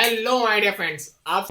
Hello my dear friends, आप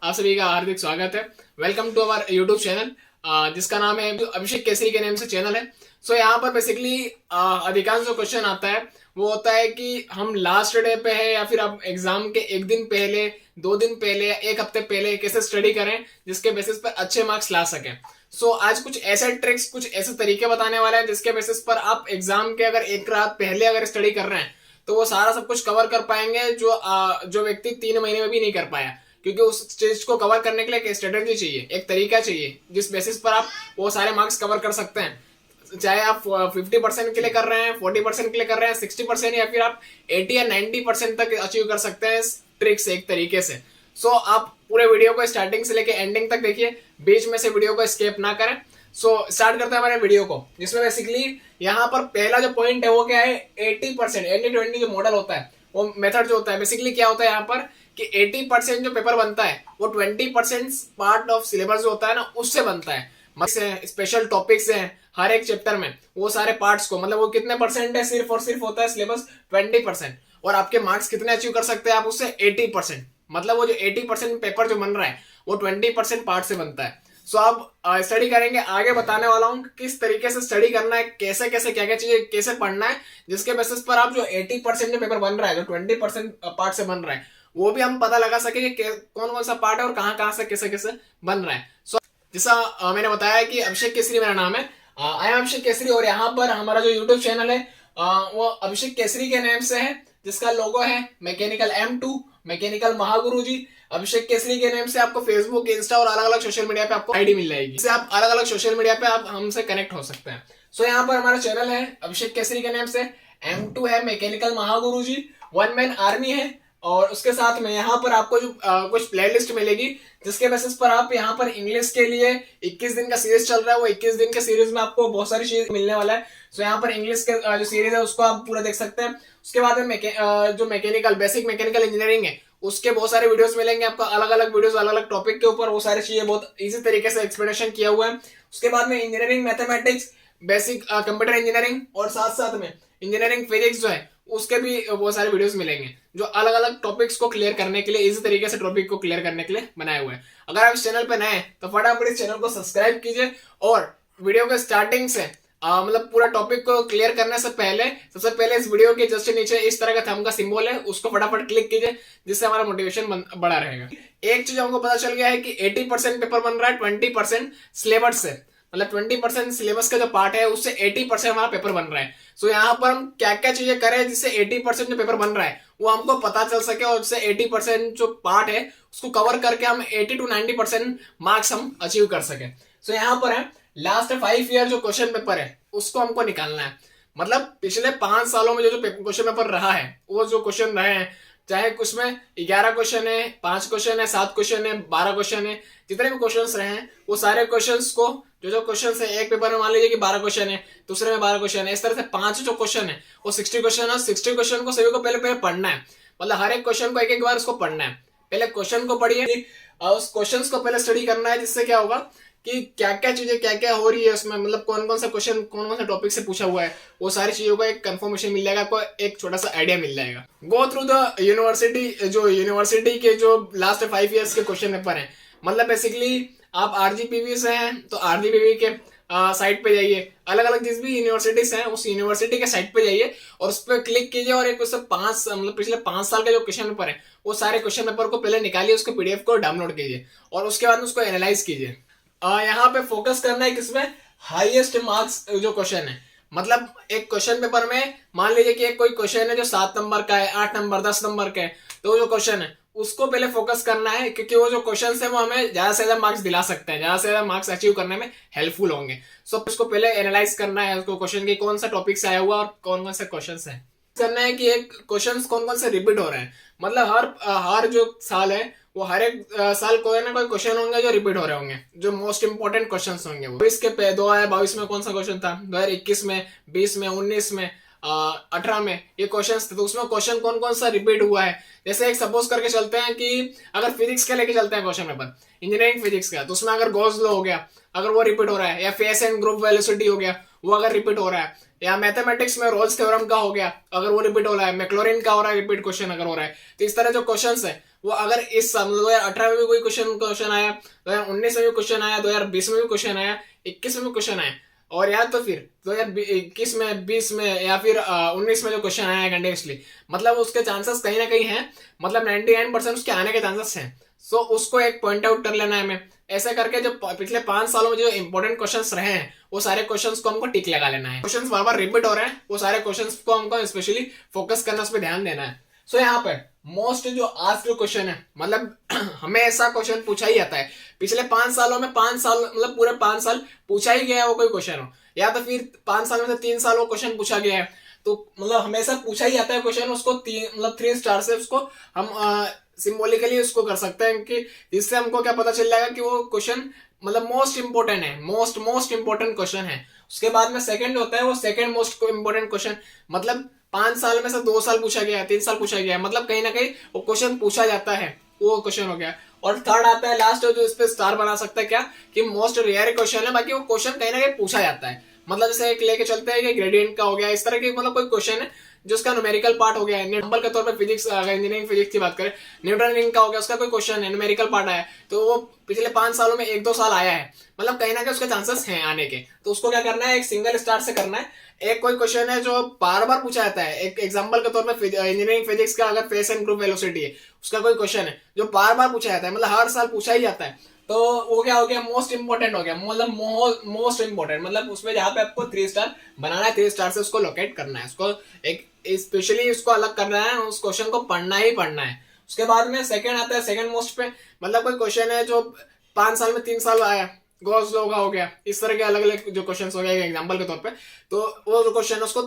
सभी का हार्दिक स्वागत है। Welcome to our YouTube channel जिसका नाम है अभिषेक केसरी के नाम से चैनल है। सो यहाँ पर बेसिकली अधिकांश जो क्वेश्चन आता है वो होता है कि हम लास्ट डे पे है या फिर अब एग्जाम के एक दिन पहले, 2 दिन पहले या एक हफ्ते पहले कैसे स्टडी करें जिसके बेसिस पर अच्छे मार्क्स ला सकें। सो आज कुछ ऐसे ट्रिक्स, कुछ ऐसे तरीके बताने वाले हैं जिसके बेसिस पर आप एग्जाम के अगर एक रात पहले अगर स्टडी कर रहे हैं तो वो सारा सब कुछ कवर कर पाएंगे जो व्यक्ति 3 महीने में भी नहीं कर पाया, क्योंकि उस चीज को कवर करने के लिए एक स्ट्रेटेजी चाहिए, एक तरीका चाहिए जिस बेसिस पर आप वो सारे मार्क्स कवर कर सकते हैं। चाहे आप 50% के लिए कर रहे हैं, 40% के लिए कर रहे हैं, 60% या फिर आप 80 या 90% तक अचीव कर सकते हैं इस ट्रिक से, एक तरीके से। सो आप पूरे वीडियो को स्टार्टिंग से लेके एंडिंग तक देखिए, बीच में से वीडियो को स्किप ना करें। स्टार्ट करते हैं हमारे वीडियो को, जिसमें बेसिकली यहाँ पर पहला जो पॉइंट है वो क्या है, 80%, 80-20 जो मॉडल होता है, वो मेथड जो होता है, बेसिकली क्या होता है यहाँ पर कि 80% जो पेपर बनता है वो 20% पार्ट ऑफ सिलेबस जो होता है ना उससे बनता है। स्पेशल टॉपिक्स हैं हर एक चैप्टर में, वो सारे पार्ट्स को, मतलब वो कितने परसेंट है, सिर्फ और सिर्फ होता है सिलेबस 20%, और आपके मार्क्स कितने अचीव कर सकते हैं आप उससे 80%। मतलब वो जो 80% पेपर जो बन रहा है वो 20% पार्ट से बनता है। सो आप स्टडी करेंगे, आगे बताने वाला हूँ किस तरीके से स्टडी करना है, कैसे कैसे क्या क्या चीजें कैसे पढ़ना है, जिसके बेसिस पर आप जो 80% जो पेपर बन रहा है, जो 20% पार्ट से बन रहा है, वो भी हम पता लगा सके कि कौन कौन सा पार्ट है और कहाँ कहाँ से कैसे कैसे बन रहा है। सो जैसा मैंने बताया कि अभिषेक केसरी मेरा नाम है, आई एम अभिषेक केसरी, और यहाँ पर हमारा जो यूट्यूब चैनल है वो अभिषेक केसरी के नाम से है, जिसका लोगो है मैकेनिकल M2, मैकेनिकल महागुरु जी। अभिषेक केसरी के नेम से आपको फेसबुक, इंस्टा और अलग अलग सोशल मीडिया पे आपको आईडी मिल जाएगी, इससे आप अलग अलग सोशल मीडिया पे आप हमसे कनेक्ट हो सकते हैं। सो यहाँ पर हमारा चैनल है अभिषेक केसरी के नेम से, M2 है मैकेनिकल महागुरु जी, 1 मैन आर्मी है, और उसके साथ में यहाँ पर आपको जो कुछ प्लेलिस्ट मिलेगी जिसके बेसिस पर आप यहाँ पर इंग्लिश के लिए 21 दिन का सीरीज चल रहा है, वो 21 दिन के सीरीज में आपको बहुत सारी चीज मिलने वाला है। सो यहाँ पर इंग्लिश के जो सीरीज है उसको आप पूरा देख सकते हैं। उसके बाद में जो मैकेनिकल, बेसिक मैकेनिकल इंजीनियरिंग है उसके बहुत सारे वीडियोस मिलेंगे आपको, अलग अलग वीडियोस अलग अलग टॉपिक के ऊपर, वो सारी चीजें बहुत इजी तरीके से एक्सप्लेनेशन किया हुआ है। उसके बाद में engineering mathematics, basic computer engineering, और साथ साथ में इंजीनियरिंग फिजिक्स जो है उसके भी बहुत सारे वीडियोस मिलेंगे जो अलग अलग टॉपिक्स को क्लियर करने के लिए, इसी तरीके से टॉपिक को क्लियर करने के लिए बनाए हुए हैं। अगर आप इस चैनल पे नए हैं तो फटाफट इस चैनल को सब्सक्राइब कीजिए, और वीडियो के स्टार्टिंग से मतलब पूरा टॉपिक को क्लियर करने से पहले सबसे पहले इस वीडियो के जस्ट नीचे इस तरह का थंब का सिंबल है, उसको फटाफट क्लिक कीजिए, जिससे हमारा मोटिवेशन बढ़ा रहेगा। एक चीज हमको पता चल गया है कि 80% पेपर बन रहा है 20% सिलेबस से, मतलब 20% सिलेबस का जो पार्ट है उससे 80% हमारा पेपर बन रहा है। सो यहाँ पर हम क्या क्या चीजें करें जिससे 80% जो पेपर बन रहा है वो हमको पता चल सके, और उससे 80% जो पार्ट है उसको कवर करके हम 80 to 90% मार्क्स हम अचीव कर सके। सो यहाँ पर है लास्ट 5 ईयर जो क्वेश्चन पेपर है उसको हमको निकालना है। मतलब पिछले 5 सालों में जो क्वेश्चन पेपर रहा है, वो जो क्वेश्चन रहे हैं, चाहे उसमें 11 क्वेश्चन है, 5 क्वेश्चन है, 7 क्वेश्चन है, 12 क्वेश्चन है, जितने भी क्वेश्चन रहे हैं वो सारे क्वेश्चन को, जो क्वेश्चन है एक पेपर में मान लीजिए कि 12 क्वेश्चन है, दूसरे में 12 क्वेश्चन है, इस तरह से 5 जो क्वेश्चन है वो 60 क्वेश्चन है। 60 क्वेश्चन को सभी को पहले पहले पढ़ना है, मतलब हर एक क्वेश्चन को एक एक बार उसको पढ़ना है। पहले क्वेश्चन को पढ़िए, उस क्वेश्चन को पहले स्टडी करना है, जिससे क्या होगा कि क्या क्या चीजें क्या क्या हो रही है उसमें, मतलब कौन कौन सा क्वेश्चन कौन कौन सा टॉपिक से पूछा हुआ है, वो सारी चीजों का एक कंफर्मेशन मिल जाएगा, आपको एक छोटा सा आइडिया मिल जाएगा। गो थ्रू द यूनिवर्सिटी, जो यूनिवर्सिटी के जो लास्ट 5 ईयर्स के क्वेश्चन पेपर है, मतलब बेसिकली आप RGPV से हैं तो RGPV के साइट पे जाइए, अलग अलग जिस भी यूनिवर्सिटीज हैं उस यूनिवर्सिटी के साइट पे जाइए और उस पर क्लिक कीजिए, और एक उससे 5 मतलब पिछले 5 साल का जो क्वेश्चन पेपर है वो सारे क्वेश्चन पेपर को पहले निकालिए, उसको PDF को डाउनलोड कीजिए, और उसके बाद उसको एनालाइज कीजिए। यहाँ पे फोकस करना है किसमें, हाईएस्ट मार्क्स जो क्वेश्चन है, मतलब एक क्वेश्चन पेपर में मान लीजिए कि एक कोई क्वेश्चन है जो 7 नंबर का है, 8 नंबर, 10 नंबर का है, तो जो क्वेश्चन है उसको पहले फोकस करना है, क्योंकि वो जो क्वेश्चन है वो हमें ज्यादा से ज्यादा मार्क्स दिला सकते हैं, ज्यादा से ज्यादा मार्क्स अचीव करने में हेल्पफुल होंगे। सो उसको पहले एनालाइज करना है, उसको क्वेश्चन की कौन सा टॉपिक से आया हुआ और कौन कौन से क्वेश्चन है, करना है कि एक क्वेश्चन कौन कौन से रिपीट हो रहे हैं, मतलब हर जो साल है वो हर एक साल कोई ना कोई क्वेश्चन होंगे जो रिपीट हो रहे होंगे, जो मोस्ट इंपोर्टेंट क्वेश्चन होंगे। वो 2022 में कौन सा क्वेश्चन था, 2021 में, 20 में, 19 में, 18 में ये क्वेश्चन थे, तो उसमें क्वेश्चन कौन कौन सा रिपीट हुआ है। जैसे एक सपोज करके चलते हैं कि अगर फिजिक्स का लेके चलते हैं क्वेश्चन पेपर, इंजीनियरिंग फिजिक्स का, तो उसमें अगर गॉस लॉ हो गया, अगर वो रिपीट हो रहा है, या फेस एंड ग्रुप वेलोसिटी हो गया, वो अगर रिपीट हो रहा है, या मैथमेटिक्स में रोल्स थ्योरम का हो गया अगर वो रिपीट हो रहा है, मैक्लॉरिन का हो रहा है रिपीट क्वेश्चन अगर हो रहा है, तो इस तरह जो क्वेश्चन है वो अगर इस साल 2018 में भी कोई क्वेश्चन आया, 2019 में भी क्वेश्चन आया, 2020 में भी क्वेश्चन आया, 21 में भी क्वेश्चन आया, और या तो फिर 2021 में, 20 में, या फिर 19 में जो क्वेश्चन आया है कंटिन्यूसली, मतलब उसके चांसेस कहीं ना कहीं हैं, मतलब 99% उसके आने के चांसेस हैं। सो उसको एक पॉइंट आउट कर लेना है हमें। ऐसे करके जो पिछले 5 सालों में जो इंपॉर्टेंट क्वेश्चंस रहे हैं वो सारे क्वेश्चंस को हमको टिक लगा लेना है। क्वेश्चंस बार बार रिपीट हो रहे हैं, वो सारे क्वेश्चंस को हमको स्पेशली फोकस करना, उस पर ध्यान देना है। सो यहाँ पे मोस्ट जो आस्क्ड क्वेश्चन है, मतलब हमें ऐसा क्वेश्चन पूछा ही जाता है पिछले 5 सालों में, 5 साल मतलब पूरे 5 साल पूछा ही गया है वो कोई क्वेश्चन हो, या तो फिर 5 साल में से 3 साल वो क्वेश्चन पूछा गया है, तो मतलब हमेशा पूछा ही जाता है क्वेश्चन, उसको मतलब 3 स्टार से उसको हम सिंबॉलिकली उसको कर सकते हैं कि इससे हमको क्या पता चल जाएगा कि वो क्वेश्चन मतलब मोस्ट इंपोर्टेंट है, मोस्ट इंपोर्टेंट क्वेश्चन है। उसके बाद में सेकंड होता है वो सेकंड मोस्ट इंपोर्टेंट क्वेश्चन, मतलब 5 साल में से 2 साल पूछा गया है, 3 साल पूछा गया है, मतलब कहीं ना कहीं वो क्वेश्चन पूछा जाता है, वो क्वेश्चन हो गया। और थर्ड आता है लास्ट जो इस पे स्टार बना सकता है क्या, कि मोस्ट रेयर क्वेश्चन है, बाकी वो क्वेश्चन कहीं ना कहीं पूछा जाता है। मतलब जैसे एक लेके चलते हैं कि ग्रेडियंट का हो गया, इस तरह के मतलब कोई क्वेश्चन है जो उसका न्यूमेरिकल पार्ट हो गया है, एग्जांपल के तौर पे फिजिक्स, अगर इंजीनियरिंग फिजिक्स की बात करें, न्यूटन रिंग का हो गया, उसका कोई क्वेश्चन है न्यूमेरिकल पार्ट आया, तो वो पिछले 5 सालों में 1-2 साल आया है, मतलब कहीं ना कहीं उसके चांसेस हैं आने के, तो उसको क्या करना है, एक सिंगल स्टार से करना है। एक कोई क्वेश्चन है जो बार बार पूछा जाता है, एक एग्जांपल के तौर पे इंजीनियरिंग फिजिक्स का अगर फेस एंड ग्रुप वेलोसिटी है, उसका कोई क्वेश्चन है जो बार बार पूछा जाता है, मतलब हर साल पूछा ही जाता है, तो वो क्या हो गया, मोस्ट इंपोर्टेंट हो गया, मतलब मोस्ट इंपोर्टेंट, मतलब उसमें जहां पे आपको 3 स्टार बनाना है, 3 स्टार से उसको लोकेट करना है, उसको एक स्पेशली उसको अलग करना है, उस क्वेश्चन को पढ़ना ही पढ़ना है। उसके बाद में सेकंड आता है सेकंड मोस्ट पे, मतलब कोई क्वेश्चन है जो 5 साल में 3 साल आया, गॉस लॉ का हो गया, इस तरह के अलग अलग जो क्वेश्चन हो गए एग्जाम्पल के तौर पे, तो वो जो क्वेश्चन है उसको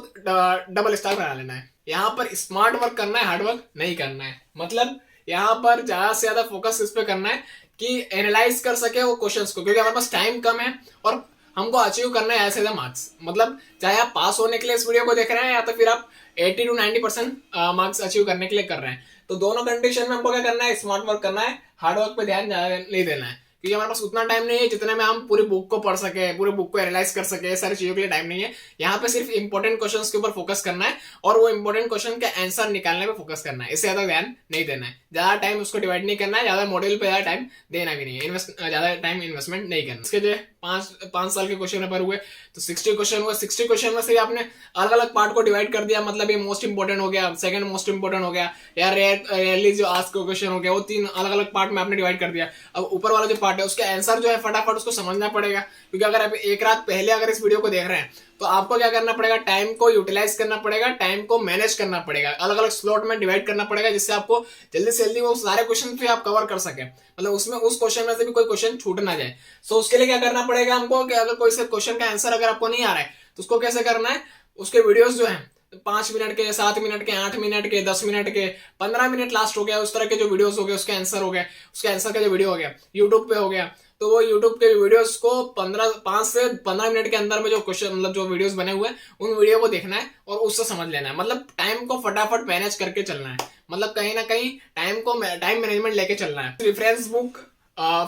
डबल स्टार बना लेना है। यहाँ पर स्मार्ट वर्क करना है, हार्ड वर्क नहीं करना है, मतलब यहाँ पर ज्यादा से ज्यादा फोकस इस पे करना है कि एनालाइज कर सके वो क्वेश्चंस को, क्योंकि हमारे पास टाइम कम है और हमको अचीव करना है ऐसे मार्क्स, मतलब चाहे आप पास होने के लिए इस वीडियो को देख रहे हैं या तो फिर आप 80 to 90% मार्क्स अचीव करने के लिए कर रहे हैं, तो दोनों कंडीशन में हमको क्या करना है, स्मार्ट वर्क करना है, हार्ड वर्क पे ध्यान नहीं देना है, क्योंकि हमारे पास उतना टाइम नहीं है जितने में हम पूरी बुक को पढ़ सके, पूरी बुक को एनालाइज कर सके, सारी चीजों के लिए टाइम नहीं है। यहाँ पे सिर्फ इंपॉर्टेंट क्वेश्चंस के ऊपर फोकस करना है और वो इंपॉर्टेंट क्वेश्चन के आंसर निकालने पे फोकस करना है, इससे ज्यादा ध्यान नहीं देना है, ज्यादा टाइम उसको डिवाइड नहीं करना है, ज्यादा मॉड्यूल पे ज्यादा टाइम देना भी नहीं है, ज्यादा टाइम इन्वेस्टमेंट नहीं करना। इसके जो 5 साल के क्वेश्चन पेपर हुए तो 60 क्वेश्चन हुए, 60 क्वेश्चन में से आपने अलग अलग पार्ट को डिवाइड कर दिया, मतलब ये मोस्ट इंपोर्टेंट हो गया, सेकंड मोस्ट इंपोर्टेंट हो गया, या रेयरली जो आस्क्ड क्वेश्चन हो गया, वो 3 अलग अलग पार्ट में आपने डिवाइड कर दिया। अब ऊपर वाला जो पार्ट है उसके आंसर जो है फटाफट उसको समझना पड़ेगा, क्योंकि अगर आप एक रात पहले अगर इस वीडियो को देख रहे हैं तो आपको क्या करना पड़ेगा, टाइम को यूटिलाइज करना पड़ेगा, टाइम को मैनेज करना पड़ेगा, अलग अलग स्लॉट में डिवाइड करना पड़ेगा, जिससे आपको जल्दी से जल्दी वो सारे क्वेश्चन पे आप कवर कर सके, मतलब उसमें उस क्वेश्चन में से भी कोई क्वेश्चन छूट ना जाए। सो उसके लिए क्या करना पड़ेगा हमको, कि अगर कोई से क्वेश्चन का आंसर अगर आपको नहीं आ रहा है तो उसको कैसे करना है, उसके वीडियोस जो है 5 मिनट के, 7 मिनट के, 8 मिनट के, 10 मिनट के, 15 मिनट लास्ट हो गया, उस तरह के जो वीडियोस हो गए उसके आंसर हो गए, उसके आंसर का जो वीडियो हो गया यूट्यूब पे हो गया, तो वो यूट्यूब के वीडियोस को 5 से 15 मिनट के अंदर में जो क्वेश्चन मतलब जो वीडियोस बने हुए हैं उन वीडियो को देखना है और उससे समझ लेना है, मतलब टाइम को फटाफट मैनेज करके चलना है, मतलब कहीं ना कहीं टाइम मैनेजमेंट लेके चलना है। Reference book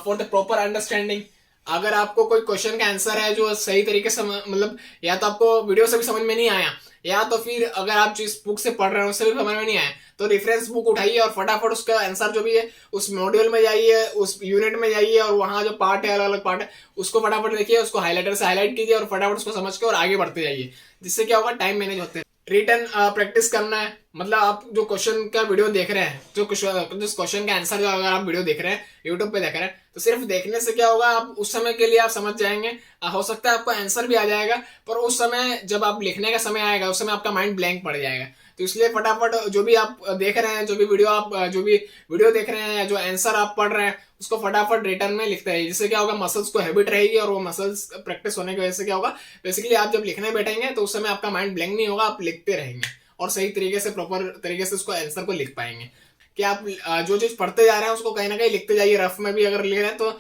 for the proper understanding, अगर आपको कोई क्वेश्चन का आंसर है जो सही तरीके से मतलब या तो आपको वीडियो से भी समझ में नहीं आया, या तो फिर अगर आप जिस बुक से पढ़ रहे हो उससे भी समझ में नहीं आया, तो रेफरेंस बुक उठाइए और फटाफट उसका आंसर जो भी है उस मॉड्यूल में जाइए, उस यूनिट में जाइए और वहां जो पार्ट है अलग अलग पार्ट है उसको फटाफट देखिए, उसको हाईलाइटर से हाईलाइट कीजिए और फटाफट उसको समझ के और आगे बढ़ते जाइए, जिससे क्या होगा, टाइम मैनेज होते हैं। रिटर्न प्रैक्टिस करना है, मतलब आप जो क्वेश्चन का वीडियो देख रहे हैं, जो क्वेश्चन का आंसर जो अगर आप वीडियो देख रहे हैं यूट्यूब पे देख रहे हैं, तो सिर्फ देखने से क्या होगा, आप उस समय के लिए आप समझ जाएंगे, हो सकता है आपको आंसर भी आ जाएगा, पर उस समय जब आप लिखने का समय आएगा उस समय आपका माइंड ब्लैंक पड़ जाएगा। तो इसलिए फटाफट जो भी आप देख रहे हैं, जो भी वीडियो देख रहे हैं, जो आंसर आप पढ़ रहे हैं उसको फटाफट रिटर्न में लिखते रहिए, जिससे क्या होगा, मसल्स को हैबिट रहेगी और वो मसल्स प्रैक्टिस होने की वजह से क्या होगा, बेसिकली आप जब लिखने बैठेंगे तो उस समय आपका माइंड ब्लैंक नहीं होगा, आप लिखते रहेंगे और सही तरीके से प्रॉपर तरीके से उसको आंसर को लिख पाएंगे। कि आप जो चीज पढ़ते जा रहे हैं उसको कहीं ना कहीं लिखते जाइए, रफ में भी अगर लिख रहे हैं तो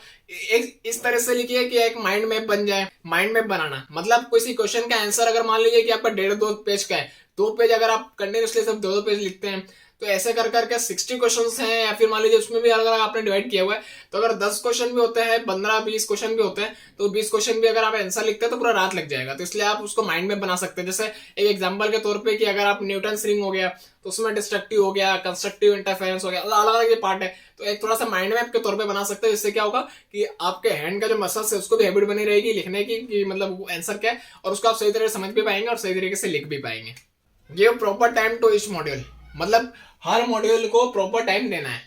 एक इस तरह से लिखिए कि एक माइंड मैप बन जाए। माइंड मैप बनाना मतलब किसी क्वेश्चन का आंसर अगर मान लीजिए कि आपका 1.5-2 पेज का है, 2 पेज अगर आप कंटिन्यूसली सब 2-2 पेज लिखते हैं तो ऐसे कर करके 60 क्वेश्चंस हैं, या फिर मान लीजिए उसमें भी अलग अलग आपने डिवाइड किया हुआ है। तो अगर 10 क्वेश्चन भी होते हैं, 15-20 क्वेश्चन भी होते हैं, तो 20 क्वेश्चन भी अगर आप आंसर लिखते हैं तो पूरा रात लग जाएगा। तो इसलिए आप उसको माइंड में बना सकते हैं। जैसे एक एग्जाम्पल के तौर पर कि अगर आप न्यूटन रिंग हो गया, तो उसमें डिस्ट्रक्टिव हो गया, कंस्ट्रक्टिव इंटरफेरेंस हो गया, अलग अलग ये पार्ट है। तो एक थोड़ा सा माइंड मैप के तौर पे बना सकते हैं, जिससे क्या होगा कि आपके हैंड का जो मसल्स है उसको भी हैबिट बनी रहेगी लिखने की, कि मतलब आंसर क्या है, और उसको आप सही तरीके से समझ भी पाएंगे और सही तरीके से लिख भी पाएंगे। Give proper time to each module, मतलब हर मॉड्यूल को प्रॉपर टाइम देना है।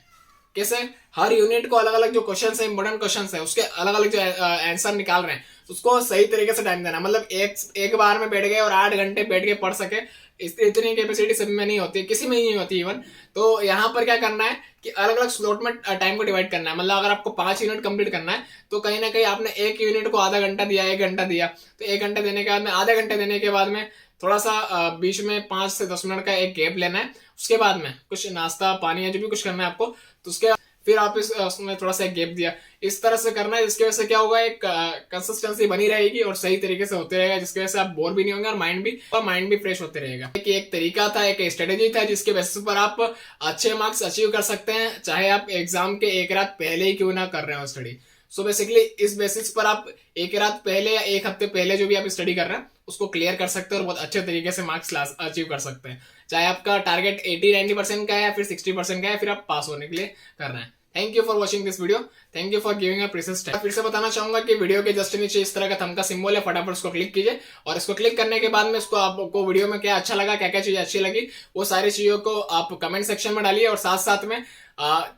कैसे? हर यूनिट को अलग अलग जो क्वेश्चन है, इंपॉर्टेंट क्वेश्चन है, उसके अलग अलग जो आंसर निकाल रहे हैं, उसको सही तरीके से टाइम देना। मतलब एक बार में बैठ गए और 8 घंटे बैठ के पढ़ सके, इतनी कैपेसिटी सब में नहीं होती, किसी में ही नहीं होती इवन। तो यहाँ पर क्या करना है कि अलग अलग स्लॉट में टाइम को डिवाइड करना है। मतलब अगर आपको 5 यूनिट कंप्लीट करना है, तो कहीं ना कहीं आपने एक यूनिट को आधा घंटा दिया, 1 घंटा दिया, तो 1 घंटे देने के बाद में, आधे घंटे देने के बाद में थोड़ा सा बीच में 5 से 10 मिनट का एक गैप लेना है। उसके बाद में कुछ नाश्ता पानी या जो भी कुछ करना है आपको, तो उसके फिर आप उसमें थोड़ा सा गैप दिया। इस तरह से करना है, जिसकी वजह से क्या होगा, एक कंसिस्टेंसी बनी रहेगी और सही तरीके से होते रहेगा, जिसकी वजह से आप बोर भी नहीं होंगे और माइंड भी फ्रेश होते रहेगा। एक तरीका था, एक स्ट्रेटेजी था, जिसके बेसिस पर आप अच्छे मार्क्स अचीव कर सकते हैं, चाहे आप एग्जाम के एक रात पहले ही क्यों ना कर रहे हो स्टडी। सो बेसिकली इस बेसिस पर आप एक रात पहले या एक हफ्ते पहले जो भी आप स्टडी कर रहे हैं उसको क्लियर कर सकते हैं और बहुत अच्छे तरीके से मार्क्स अचीव कर सकते हैं। चाहे आपका टारगेट 80-90% का है या फिर 60% का है, फिर आप पास होने के लिए कर रहे हैं। Thank you for watching this video, thank you for giving a precious time. फिर से बताना चाहूंगा कि वीडियो के जस्ट नीचे इस तरह का थंब का सिंबल है, फटाफट उसको क्लिक कीजिए, और इसको क्लिक करने के बाद में इसको आपको वीडियो में क्या अच्छा लगा, क्या क्या चीजें अच्छी लगी, वो सारी चीजों को आप कमेंट सेक्शन में डालिए। और साथ साथ में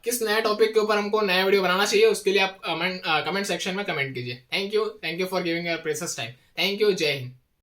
किस नए टॉपिक के ऊपर हमको नया वीडियो बनाना चाहिए, उसके लिए आप कमेंट सेक्शन में कमेंट कीजिए। Thank you for giving a precious time. Thank you, जय हिंद।